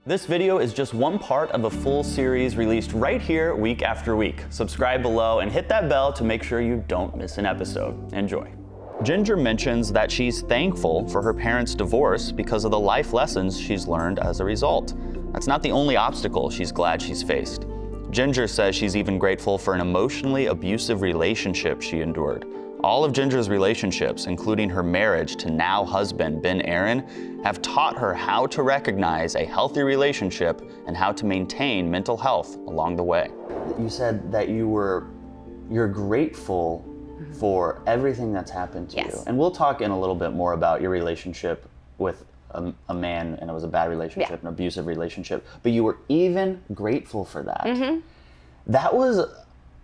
This video is just one part of a full series released right here week after week. Subscribe below and hit that bell to make sure you don't miss an episode. Enjoy. Ginger mentions that she's thankful for her parents' divorce because of the life lessons she's learned as a result. That's not the only obstacle she's glad she's faced. Ginger says she's even grateful for an emotionally abusive relationship she endured. All of Ginger's relationships, including her marriage to now husband Ben Aaron, have taught her how to recognize a healthy relationship and how to maintain mental health along the way. You said that you're grateful for everything that's happened to you. And we'll talk in a little bit more about your relationship with a man, and it was a bad relationship, an abusive relationship, but you were even grateful for that. That was,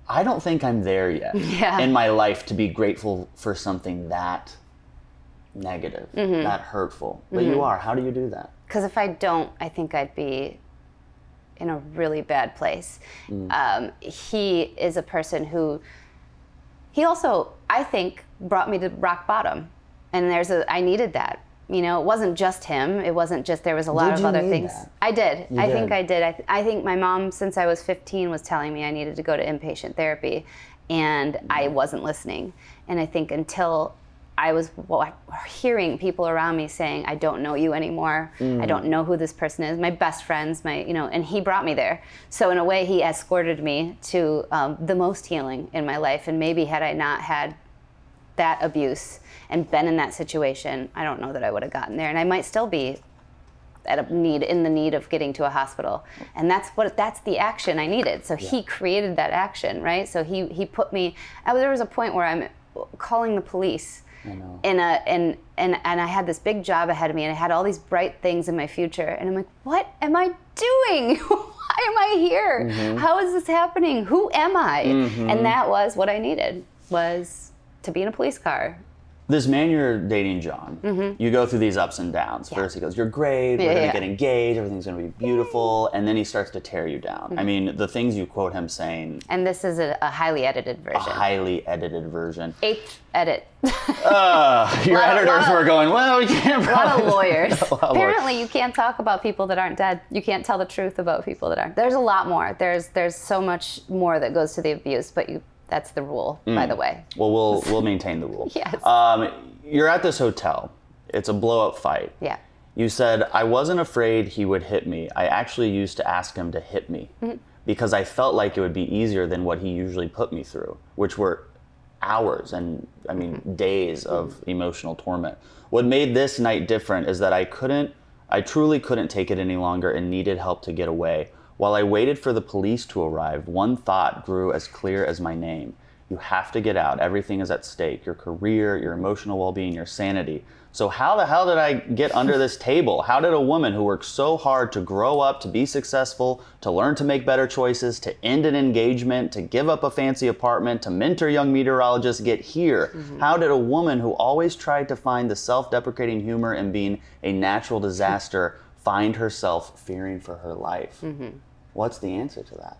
I don't think I'm there yet in my life to be grateful for something that negative, that hurtful, but you are. How do you do that? Because if I don't, I think I'd be in a really bad place. He is a person who, he also, I think, brought me to rock bottom. And I needed that. You know, it wasn't just him. It wasn't just, there was a lot of other things. That? I did. I think I did. I think my mom, since I was 15, was telling me I needed to go to inpatient therapy, and I wasn't listening. And I think until I was hearing people around me saying, I don't know you anymore. I don't know who this person is. My best friends, and he brought me there. So in a way, he escorted me to the most healing in my life. And maybe had I not had that abuse and been in that situation, I don't know that I would have gotten there. And I might still be in the need of getting to a hospital. And that's the action I needed. So he created that action, right? So he put me, there was a point where I'm calling the police. I know. And I had this big job ahead of me, and I had all these bright things in my future. And I'm like, what am I doing? Why am I here? How is this happening? Who am I? And that was what I needed, was to be in a police car. This man you're dating, John, you go through these ups and downs. First he goes, you're great, we're going to get engaged, everything's going to be beautiful, and then he starts to tear you down. I mean, the things you quote him saying... And this is a highly edited version. A highly edited version. 8th edit. Your editors were going, well, we can't probably... A lot of lawyers. Apparently you can't talk about people that aren't dead. You can't tell the truth about people that aren't. There's a lot more. There's so much more that goes to the abuse, but that's the rule, by the way. Well, we'll maintain the rule. Yes. You're at this hotel. It's a blow-up fight. Yeah. You said, I wasn't afraid he would hit me. I actually used to ask him to hit me because I felt like it would be easier than what he usually put me through, which were hours and, days of emotional torment. What made this night different is that I truly couldn't take it any longer and needed help to get away. While I waited for the police to arrive, one thought grew as clear as my name. You have to get out. Everything is at stake. Your career, your emotional well-being, your sanity. So how the hell did I get under this table? How did a woman who worked so hard to grow up, to be successful, to learn to make better choices, to end an engagement, to give up a fancy apartment, to mentor young meteorologists get here? How did a woman who always tried to find the self-deprecating humor in being a natural disaster find herself fearing for her life? What's the answer to that?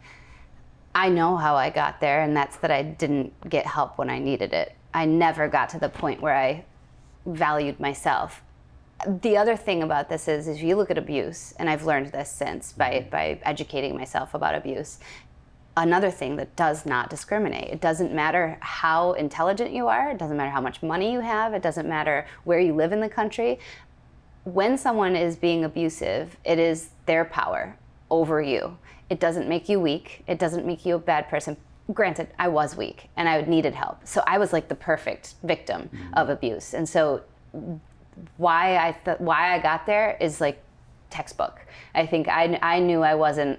I know how I got there, and that's that I didn't get help when I needed it. I never got to the point where I valued myself. The other thing about this is if you look at abuse, and I've learned this since by educating myself about abuse, another thing that does not discriminate. It doesn't matter how intelligent you are, it doesn't matter how much money you have, it doesn't matter where you live in the country. When someone is being abusive, it is their power over you. It doesn't make you weak. It doesn't make you a bad person. Granted, I was weak and I needed help. So I was like the perfect victim of abuse. And so why I got there is like textbook. I think I knew I wasn't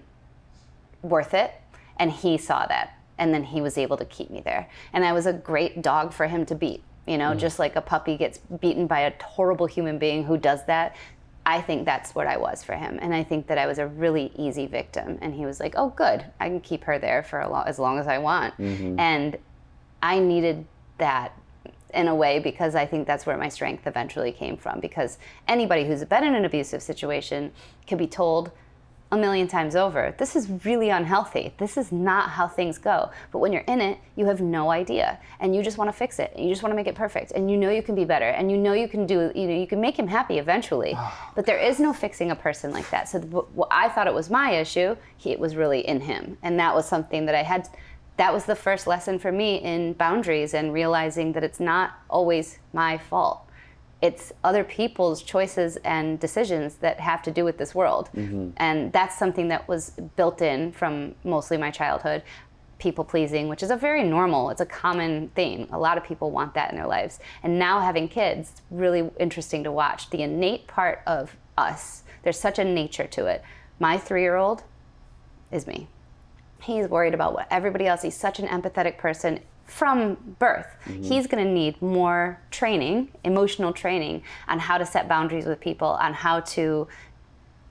worth it, and he saw that. And then he was able to keep me there. And I was a great dog for him to beat. You know, just like a puppy gets beaten by a horrible human being who does that. I think that's what I was for him. And I think that I was a really easy victim. And he was like, oh, good, I can keep her there for as long as I want. And I needed that in a way, because I think that's where my strength eventually came from. Because anybody who's been in an abusive situation can be told, a million times over, this is really unhealthy. This is not how things go. But when you're in it, you have no idea. And you just want to fix it. And you just want to make it perfect. And you know you can be better. And you know you can you can make him happy eventually. But there is no fixing a person like that. So I thought it was my issue. It was really in him. And that was something that that was the first lesson for me in boundaries and realizing that it's not always my fault. It's other people's choices and decisions that have to do with this world. And that's something that was built in from mostly my childhood. People pleasing, which is it's a common thing. A lot of people want that in their lives. And now having kids, it's really interesting to watch. The innate part of us, there's such a nature to it. My 3-year-old is me. He's worried about what everybody else, he's such an empathetic person. From birth, he's going to need more training, emotional training on how to set boundaries with people, on how to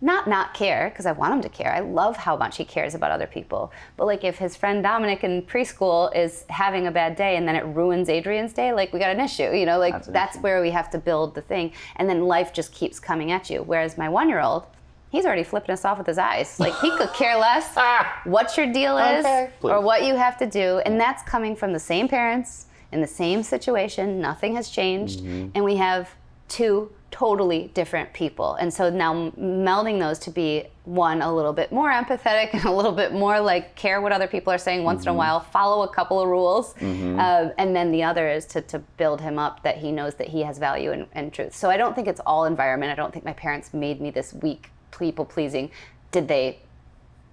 not care, because I want him to care. I love how much he cares about other people. But like if his friend Dominic in preschool is having a bad day and then it ruins Adrian's day, like we got an issue, you know, like that's where we have to build the thing. And then life just keeps coming at you. Whereas my 1-year-old, he's already flipping us off with his eyes. Like he could care less what your deal is or what you have to do. And that's coming from the same parents in the same situation. Nothing has changed. And we have 2 totally different people. And so now melding those to be one, a little bit more empathetic and a little bit more like care what other people are saying once in a while, follow a couple of rules. And then the other is to build him up that he knows that he has value and truth. So I don't think it's all environment. I don't think my parents made me this weak people pleasing. Did they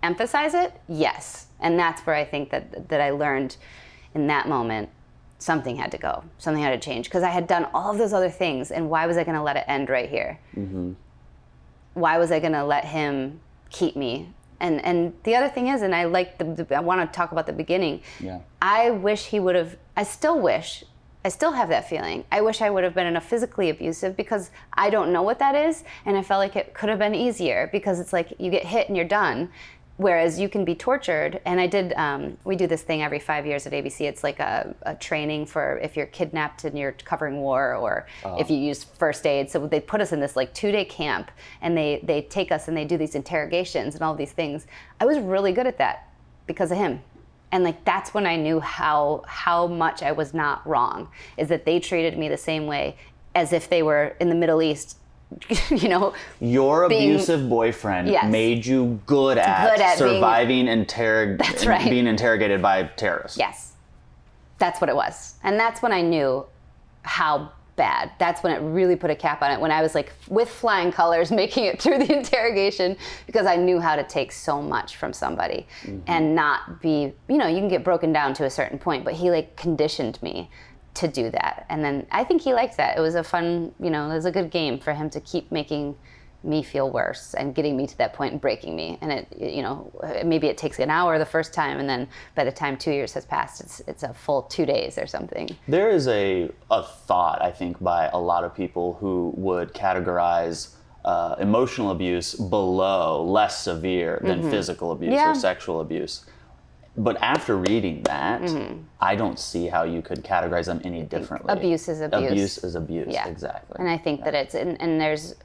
emphasize it? Yes. And that's where I think that I learned in that moment something had to go, something had to change, because I had done all of those other things, and why was I going to let it end right here? Why was I going to let him keep me? And the other thing is, and I like I want to talk about the beginning. I wish he would have. I still have that feeling. I wish I would have been in a physically abusive, because I don't know what that is, and I felt like it could have been easier, because it's like you get hit and you're done, whereas you can be tortured. And I did, we do this thing every 5 years at ABC. It's like a training for if you're kidnapped and you're covering war, or if you use first aid. So they put us in this like 2-day camp, and they take us and they do these interrogations and all these things. I was really good at that because of him. And like that's when I knew how much I was not wrong, is that they treated me the same way as if they were in the Middle East, you know. Your abusive boyfriend made you good at surviving being interrogated by terrorists. Yes, that's what it was. And that's when I knew how bad. That's when it really put a cap on it, when I was like with flying colors making it through the interrogation, because I knew how to take so much from somebody and not be, you know, you can get broken down to a certain point, but he like conditioned me to do that. And then I think he liked that. It was a fun, you know, it was a good game for him to keep making me feel worse and getting me to that point and breaking me. And it, you know, maybe it takes an hour the first time, and then by the time 2 years has passed, it's a full 2 days or something. There is a thought, I think, by a lot of people who would categorize emotional abuse below less severe than physical abuse or sexual abuse. But after reading that, I don't see how you could categorize them any differently. Abuse is abuse. Abuse is abuse, exactly. And I think that it's, and there's,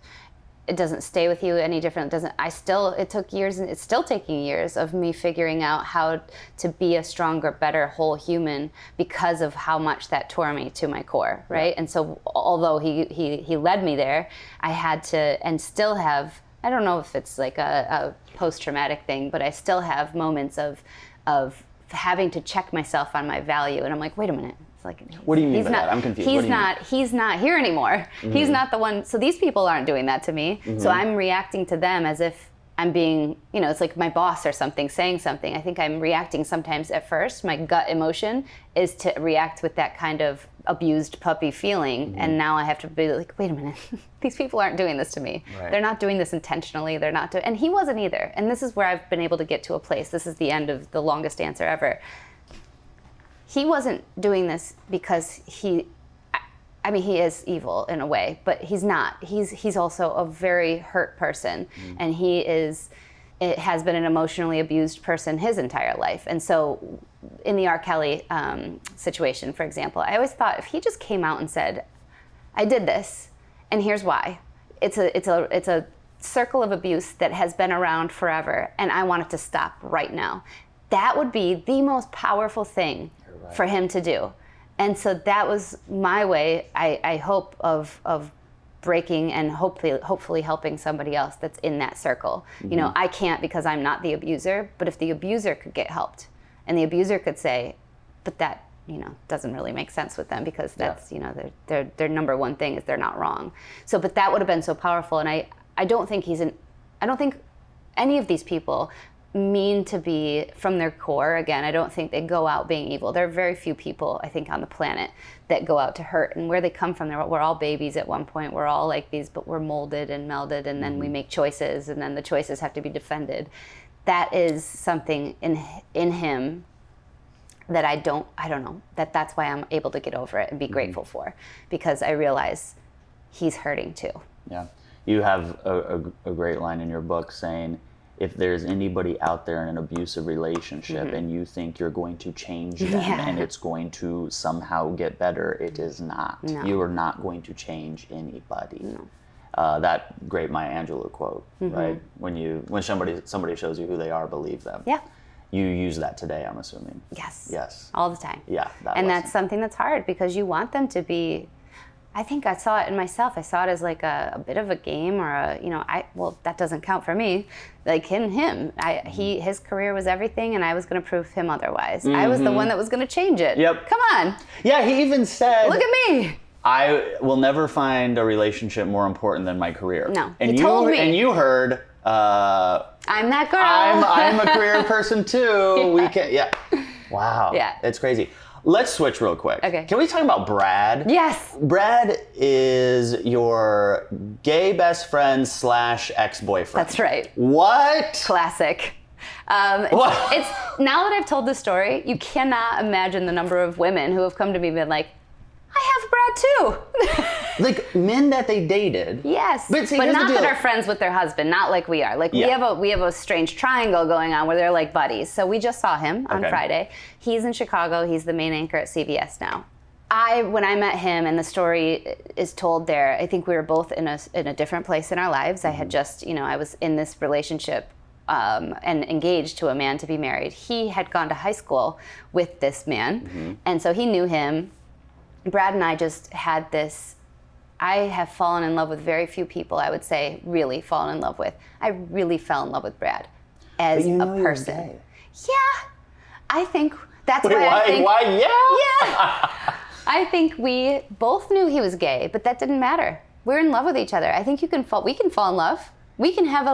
it doesn't stay with you any different. It took years, and it's still taking years of me figuring out how to be a stronger, better whole human, because of how much that tore me to my core, right? And so although he led me there, I had to, and still have, I don't know if it's like a post-traumatic thing, but I still have moments of having to check myself on my value. And I'm like, wait a minute. Like, what do you mean by that? I'm confused. He's not here anymore. He's not the one. So these people aren't doing that to me. So I'm reacting to them as if I'm being, you know, it's like my boss or something saying something. I think I'm reacting sometimes at first. My gut emotion is to react with that kind of abused puppy feeling. And now I have to be like, wait a minute. These people aren't doing this to me. Right. They're not doing this intentionally. They're not doing, and he wasn't either. And this is where I've been able to get to a place. This is the end of the longest answer ever. He wasn't doing this because he is evil in a way, but he's not. He's also a very hurt person, and it has been an emotionally abused person his entire life. And so in the R. Kelly situation, for example, I always thought if he just came out and said, I did this, and here's why. It's a circle of abuse that has been around forever, and I want it to stop right now. That would be the most powerful thing for him to do. And so that was my way, I hope, of breaking and hopefully helping somebody else that's in that circle. You know, I can't because I'm not the abuser, but if the abuser could get helped and the abuser could say, but that, you know, doesn't really make sense with them because that's, you know, their number one thing is they're not wrong. So, but that would have been so powerful. And I don't think I don't think any of these people mean to be from their core. Again, I don't think they go out being evil. There are very few people, I think, on the planet that go out to hurt. And where they come from, we're all babies at one point. We're all like these, but we're molded and melded, and then we make choices, and then the choices have to be defended. That is something in him that I don't know, that's why I'm able to get over it and be grateful for, because I realize he's hurting too. Yeah. You have a great line in your book saying, if there's anybody out there in an abusive relationship and you think you're going to change them and it's going to somehow get better, it is not. No. You are not going to change anybody. No. That great Maya Angelou quote, right? When somebody shows you who they are, believe them. Yeah. You use that today, I'm assuming. Yes. Yes. All the time. Yeah. That's something that's hard because you want them to be. I think I saw it in myself. I saw it as like a bit of a game, or well, that doesn't count for me. Like him, his career was everything, and I was going to prove him otherwise. I was the one that was going to change it. Yep. Come on. Yeah, he even said, look at me. I will never find a relationship more important than my career. No, and he told me. And you heard, I'm that girl. I'm a career person too. We can, Wow. Yeah. It's crazy. Let's switch real quick. Okay. Can we talk about Brad? Yes. Brad is your gay best friend / ex-boyfriend. That's right. What? Classic. It's now that I've told this story, you cannot imagine the number of women who have come to me and been like, I have Brad too. Like men that they dated. Yes, but not that are friends with their husband, not like we are. Like we have a strange triangle going on where they're like buddies. So we just saw him on Friday. He's in Chicago. He's the main anchor at CBS now. When I met him, and the story is told there, I think we were both in a different place in our lives. I had just, I was in this relationship and engaged to a man to be married. He had gone to high school with this man, and so he knew him. Brad and I just had this, I have fallen in love with very few people, I would say, really fallen in love with. I really fell in love with Brad as a person. Gay. Yeah, I think that's Why? Yeah. I think we both knew he was gay, but that didn't matter. We're in love with each other. I think we can fall in love. We can have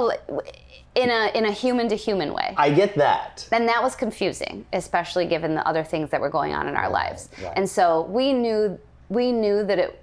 in a human to human way. I get that. And that was confusing, especially given the other things that were going on in our lives. Right. And so we knew that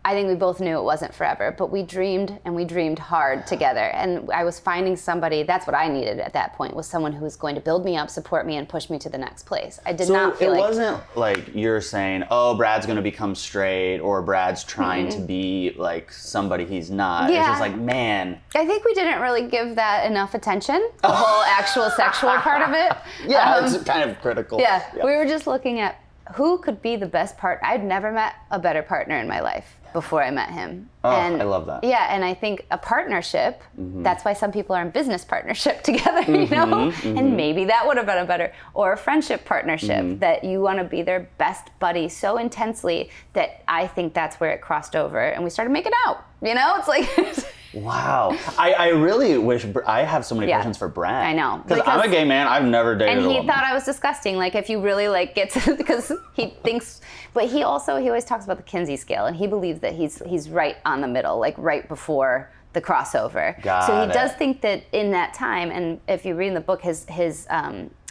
I think we both knew it wasn't forever, but we dreamed hard together. And I was finding somebody, that's what I needed at that point, was someone who was going to build me up, support me, and push me to the next place. I did not feel So it wasn't like you're saying, oh, Brad's going to become straight, or Brad's trying to be like somebody he's not. Yeah. It's just like, man. I think we didn't really give that enough attention, the whole actual sexual part of it. Yeah, it's kind of critical. Yeah, we were just looking at who could be the best partner. I'd never met a better partner in my life before I met him. Oh, and I love that. Yeah, and I think a partnership, that's why some people are in business partnership together, and maybe that would have been a better, or a friendship partnership, that you want to be their best buddy so intensely that I think that's where it crossed over and we started making out. It's like... Wow. I really wish, I have so many questions for Brad. I know. Because I'm a gay man, I've never dated a woman. And he thought I was disgusting, like if you really get to, because he thinks, but he always talks about the Kinsey scale, and he believes that he's right on the middle, like right before the crossover. So he does think that in that time, and if you read in the book, his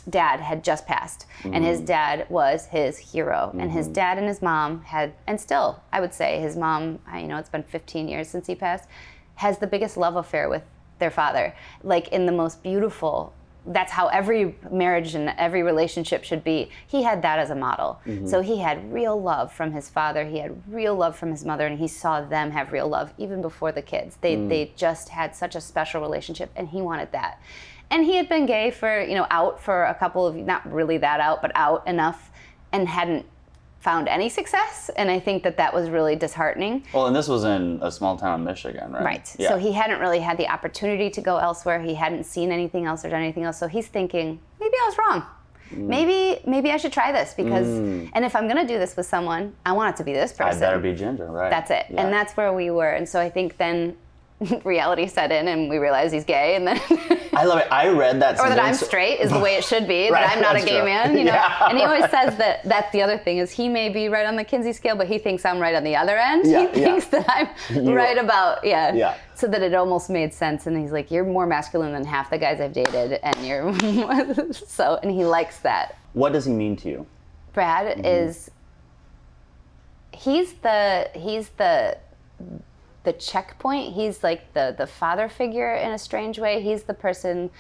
dad had just passed, and his dad was his hero, and his dad and his mom had, and still, I would say his mom, it's been 15 years since he passed, has the biggest love affair with their father, like in the most beautiful. That's how every marriage and every relationship should be. He had that as a model. So he had real love from his father, he had real love from his mother, and he saw them have real love even before the kids. They just had such a special relationship, and he wanted that. And he had been gay for, out for a couple of, not really that out, but out enough, and hadn't found any success, and I think that was really disheartening. Well, and this was in a small town in Michigan, right? Right. Yeah. So he hadn't really had the opportunity to go elsewhere. He hadn't seen anything else or done anything else. So he's thinking, maybe I was wrong. Maybe I should try this because, and if I'm going to do this with someone, I want it to be this person. I better be Ginger, right? That's it. Yeah. And that's where we were. And so I think then reality set in and we realized he's gay, and then I love it. I read that or that I'm straight is the way it should be, Right, that I'm not a that's gay true. man, you know. Yeah. And he always says that that's the other thing is he may be right on the Kinsey scale, but he thinks I'm right on the other end. Yeah, He thinks that I'm right about, Yeah. So that it almost made sense. And he's like, you're more masculine than half the guys I've dated, and you're so, and he likes that. What does he mean to you? Brad is, he's the checkpoint. He's like the father figure in a strange way. He's the person,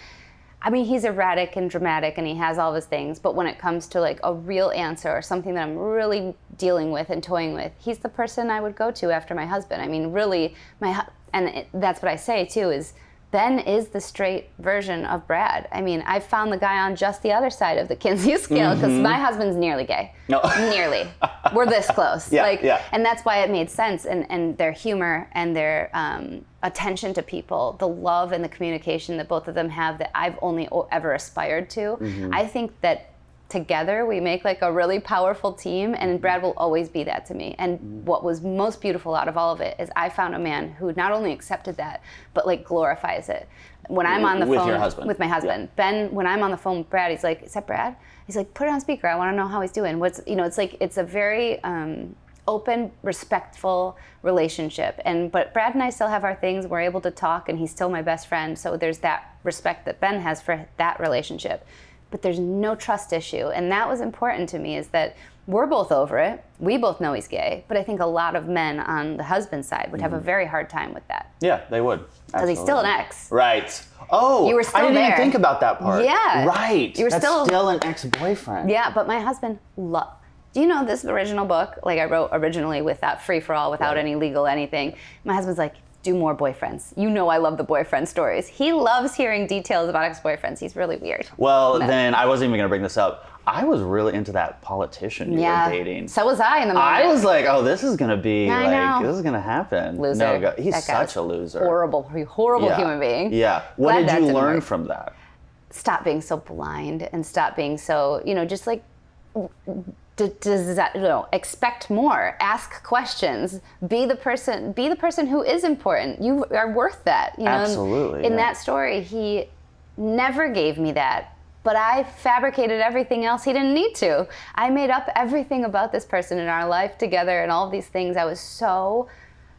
I mean, he's erratic and dramatic and he has all of his things, but when it comes to like a real answer or something that I'm really dealing with and toying with, he's the person I would go to after my husband. I mean, really, that's what I say too, is Ben is the straight version of Brad. I mean, I found the guy on just the other side of the Kinsey scale because my husband's nearly gay. No. Nearly. We're this close. Yeah. And that's why it made sense. And their humor and their attention to people, the love and the communication that both of them have that I've only ever aspired to. I think that together we make like a really powerful team, and Brad will always be that to me. And what was most beautiful out of all of it is I found a man who not only accepted that, but like glorifies it. When I'm on the with phone your husband. with my husband, Ben, when I'm on the phone with Brad, he's like, "Is that Brad?" He's like, "Put it on speaker. I want to know how he's doing." It's like it's a very open, respectful relationship. But Brad and I still have our things. We're able to talk, and he's still my best friend. So there's that respect that Ben has for that relationship. But there's no trust issue. And that was important to me, is that we're both over it. We both know he's gay. But I think a lot of men on the husband side would have a very hard time with that. Yeah, they would. Because he's still an ex. Right. Oh, You were still I didn't there. even think about that part. Yeah. Right. You were That's still- still an ex-boyfriend. Yeah, but my husband do you know this original book? Like I wrote originally with that free-for-all, without any legal anything. My husband's like, do more boyfriends. You know I love the boyfriend stories. He loves hearing details about ex-boyfriends. He's really weird. Well, then I wasn't even going to bring this up. I was really into that politician you were dating. So was I in the moment. I was like, oh, this is going to be I know. this is going to happen. Loser. No, he's That guy's such a loser. Horrible human being. Yeah. What Glad did that you didn't learn work. from that? Stop being so blind and stop being so, just like, expect more, ask questions, be the person who is important. You are worth that. Absolutely. In that story, he never gave me that, but I fabricated everything else he didn't need to. I made up everything about this person in our life together and all of these things.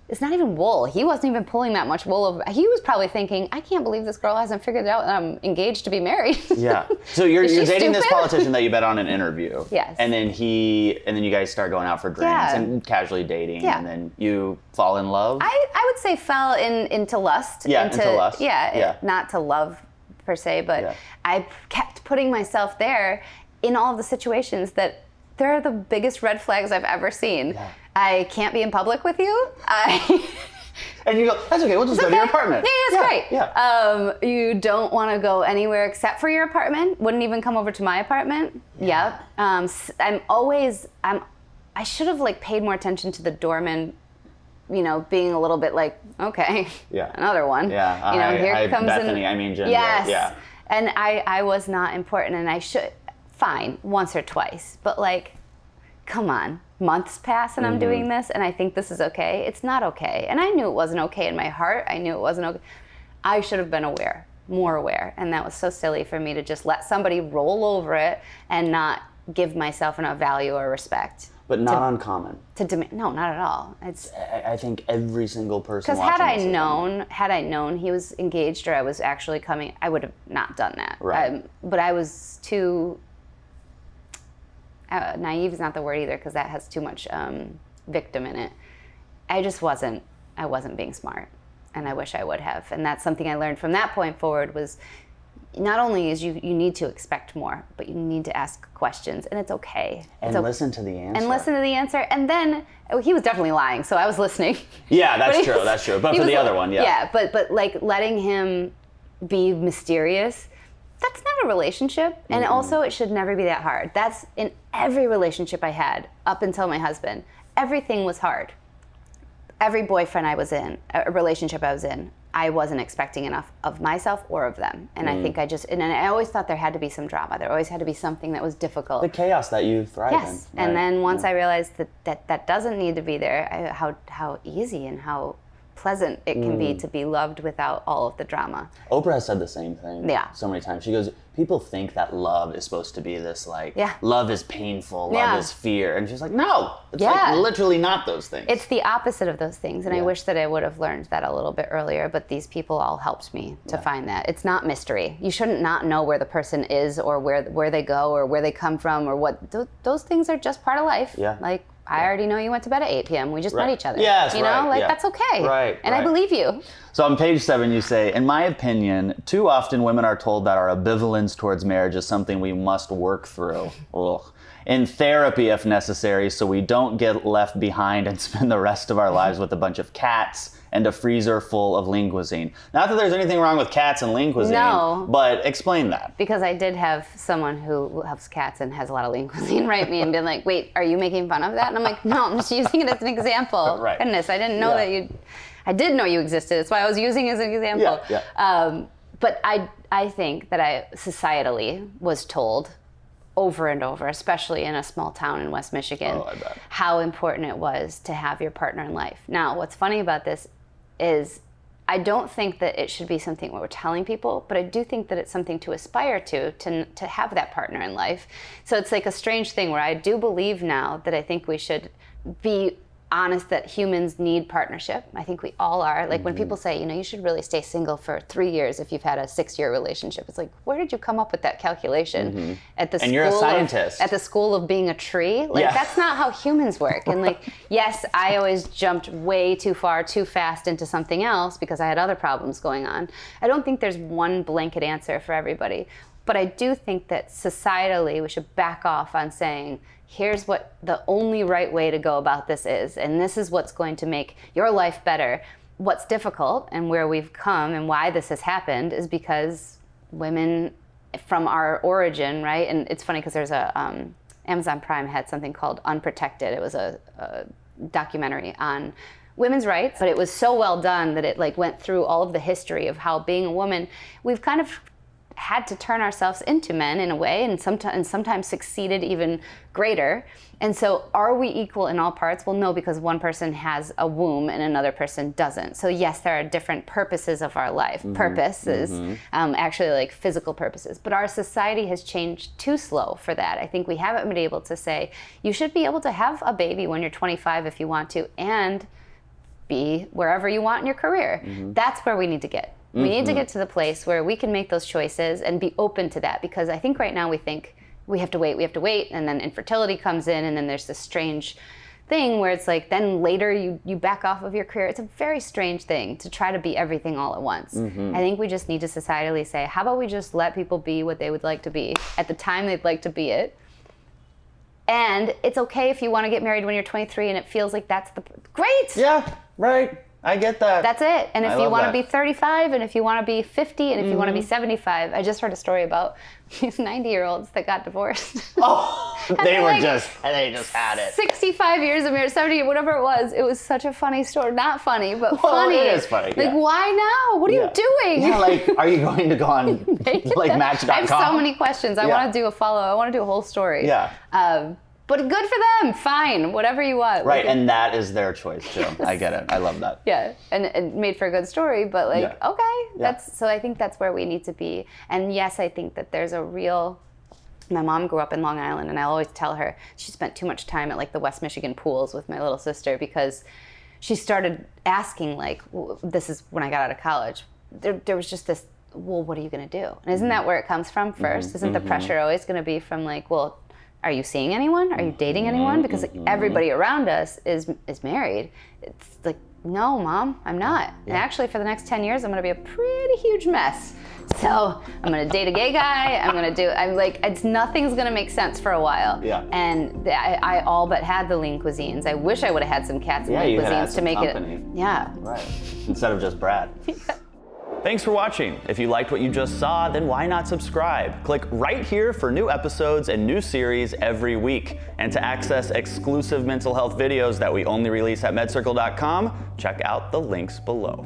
It's not even wool. He wasn't even pulling that much wool over. He was probably thinking, I can't believe this girl hasn't figured out that I'm engaged to be married. Yeah. So you're Is she dating this stupid? politician that you met on an interview. Yes. And then you guys start going out for drinks Yeah. and casually dating. Yeah. And then you fall in love. I would say fell into lust. Yeah, into lust. Yeah. Not to love per se, but Yeah. I kept putting myself there in all of the situations that they're the biggest red flags I've ever seen. Yeah. I can't be in public with you. And you go, that's okay, we'll just go to your apartment. Yeah, that's great. Yeah. You don't want to go anywhere except for your apartment. Wouldn't even come over to my apartment. Yeah. Yep. I should have paid more attention to the doorman, being a little bit like, okay, Yeah. another one. Yeah. Here comes Bethany, I mean Ginger. Yes. Yeah. And I was not important, and I should, fine, once or twice, but come on. Months pass and I'm doing this and I think this is okay. It's not okay. And I knew it wasn't okay in my heart. I knew it wasn't okay. I should have been more aware. And that was so silly for me to just let somebody roll over it and not give myself enough value or respect. But not uncommon. No, not at all. I think every single person Because had I known he was engaged or I was actually coming, I would have not done that. Right. But I was too... naive is not the word either, because that has too much victim in it. I wasn't being smart, and I wish I would have. And that's something I learned from that point forward, was not only is you need to expect more, but you need to ask questions, and it's okay. And listen to the answer. And listen to the answer, and then he was definitely lying, so I was listening. Yeah, that's true. But for the other one, yeah. Yeah, but letting him be mysterious, that's not a relationship. And also, it should never be that hard. That's in every relationship I had up until my husband. Everything was hard. Every boyfriend I was in, a relationship I was in, I wasn't expecting enough of myself or of them. And I think and I always thought there had to be some drama. There always had to be something that was difficult. The chaos that you thrive in. Yes. Right? And then once I realized that doesn't need to be there, how easy and how pleasant it can be to be loved without all of the drama. Oprah has said the same thing so many times. She goes, people think that love is supposed to be this love is painful, love is fear. And she's like, no, it's like literally not those things. It's the opposite of those things. And I wish that I would have learned that a little bit earlier, but these people all helped me to find that. It's not mystery. You shouldn't not know where the person is or where they go or where they come from or what. Those things are just part of life. Yeah. Like, I already know you went to bed at 8 p.m. We just met each other. Yes, you know, that's okay. Right. And I believe you. So on page 7, you say, in my opinion, too often women are told that our ambivalence towards marriage is something we must work through. Ugh. In therapy if necessary, so we don't get left behind and spend the rest of our lives with a bunch of cats and a freezer full of lean cuisine. Not that there's anything wrong with cats and lean cuisine, but explain that. Because I did have someone who loves cats and has a lot of lean cuisine write me and been like, wait, are you making fun of that? And I'm like, no, I'm just using it as an example. Right. Goodness, I didn't know that I did know you existed. That's why I was using it as an example. But I think that I societally was told over and over, especially in a small town in West Michigan, how important it was to have your partner in life. Now, what's funny about this is I don't think that it should be something where we're telling people, but I do think that it's something to aspire to have that partner in life. So it's like a strange thing where I do believe now that I think we should be honest that humans need partnership. I think we all are. Like when people say, you should really stay single for 3 years if you've had a 6-year relationship. It's like, where did you come up with that calculation? At the and you're a scientist. At the school of being a tree? Like that's not how humans work. And like, yes, I always jumped way too far, too fast into something else because I had other problems going on. I don't think there's one blanket answer for everybody. But I do think that societally we should back off on saying, here's what the only right way to go about this is, and this is what's going to make your life better. What's difficult and where we've come and why this has happened is because women from our origin, right? And it's funny because there's Amazon Prime had something called Unprotected. It was a documentary on women's rights, but it was so well done that it like went through all of the history of how being a woman, we've kind of had to turn ourselves into men in a way, and sometimes succeeded even greater. And so are we equal in all parts? Well, no, because one person has a womb and another person doesn't. So yes, there are different purposes of our life. Purpose is actually like physical purposes. But our society has changed too slow for that. I think we haven't been able to say, you should be able to have a baby when you're 25 if you want to, and be wherever you want in your career. That's where we need to get. We need to get to the place where we can make those choices and be open to that, because I think right now we think we have to wait, and then infertility comes in, and then there's this strange thing where it's like then later you back off of your career. It's a very strange thing to try to be everything all at once. I think we just need to societally say, how about we just let people be what they would like to be at the time they'd like to be it. And it's okay if you want to get married when you're 23 and it feels like that's great. Yeah, right. I get that. That's it. And if you want to be 35, and if you want to be 50, and if you want to be 75, I just heard a story about these 90-year-olds that got divorced. Oh, they just had it. 65 years of marriage, 70, whatever it was. It was such a funny story. Not funny, but funny. It is funny. Like, why now? What are you doing? Yeah, like, are you going to go on like Match.com? I have so many questions. I want to do a follow-up. I want to do a whole story. Yeah. But good for them. Fine. Whatever you want. Right, and that is their choice too. Yes. I get it. I love that. Yeah, and it made for a good story, but like, okay. So I think that's where we need to be. And yes, I think that there's a real... My mom grew up in Long Island, and I always tell her she spent too much time at like the West Michigan pools with my little sister, because she started asking, like, this is when I got out of college, there was just this, well, what are you going to do? And isn't that where it comes from first? Isn't the pressure always going to be from like, well, are you seeing anyone? Are you dating anyone? Because like, everybody around us is married. It's like, no, Mom, I'm not. Yeah. And actually, for the next 10 years, I'm going to be a pretty huge mess. So I'm going to date a gay guy. Nothing's going to make sense for a while. Yeah. And I all but had the lean cuisines. I wish I would have had some cats and lean cuisines to make company. Yeah. Right. Instead of just Brad. Thanks for watching. If you liked what you just saw, then why not subscribe? Click right here for new episodes and new series every week. And to access exclusive mental health videos that we only release at medcircle.com, check out the links below.